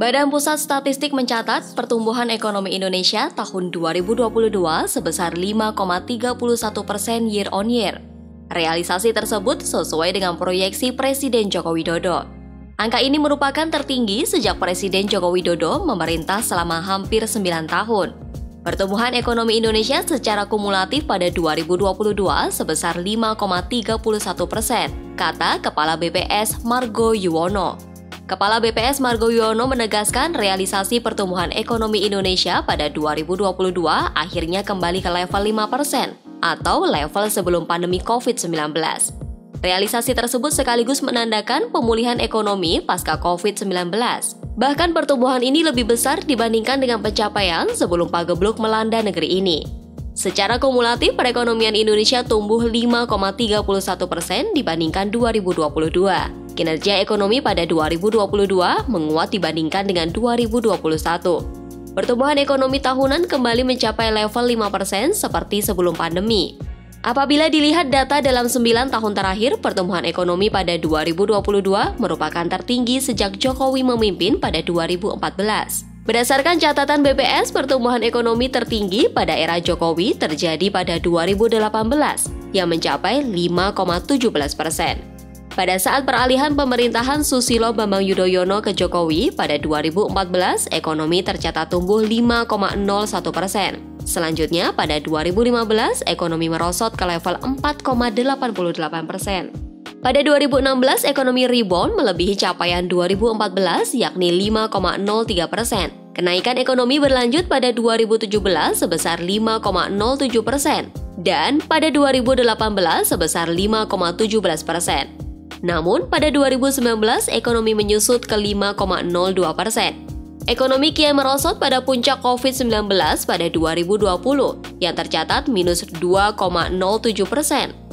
Badan Pusat Statistik mencatat pertumbuhan ekonomi Indonesia tahun 2022 sebesar 5,31% year on year. Realisasi tersebut sesuai dengan proyeksi Presiden Joko Widodo. Angka ini merupakan tertinggi sejak Presiden Joko Widodo memerintah selama hampir 9 tahun. Pertumbuhan ekonomi Indonesia secara kumulatif pada 2022 sebesar 5,31%, kata Kepala BPS Margo Yuwono. Kepala BPS Margo Yuwono menegaskan realisasi pertumbuhan ekonomi Indonesia pada 2022 akhirnya kembali ke level 5% atau level sebelum pandemi COVID-19. Realisasi tersebut sekaligus menandakan pemulihan ekonomi pasca COVID-19. Bahkan pertumbuhan ini lebih besar dibandingkan dengan pencapaian sebelum pagebluk melanda negeri ini. Secara kumulatif, perekonomian Indonesia tumbuh 5,31% dibandingkan 2022. Kinerja ekonomi pada 2022 menguat dibandingkan dengan 2021. Pertumbuhan ekonomi tahunan kembali mencapai level 5% seperti sebelum pandemi. Apabila dilihat data dalam 9 tahun terakhir, pertumbuhan ekonomi pada 2022 merupakan tertinggi sejak Jokowi memimpin pada 2014. Berdasarkan catatan BPS, pertumbuhan ekonomi tertinggi pada era Jokowi terjadi pada 2018 yang mencapai 5,17%. Pada saat peralihan pemerintahan Susilo Bambang Yudhoyono ke Jokowi pada 2014, ekonomi tercatat tumbuh 5,01%. Selanjutnya, pada 2015, ekonomi merosot ke level 4,88%. Pada 2016, ekonomi rebound melebihi capaian 2014 yakni 5,03%. Kenaikan ekonomi berlanjut pada 2017 sebesar 5,07% dan pada 2018 sebesar 5,17%. Namun, pada 2019, ekonomi menyusut ke 5,02%. Ekonomi kian merosot pada puncak COVID-19 pada 2020 yang tercatat minus 2,07%,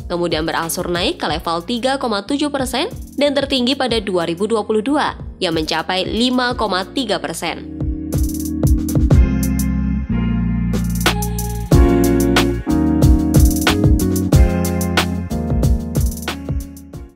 kemudian berangsur naik ke level 3,7% dan tertinggi pada 2022 yang mencapai 5,3%.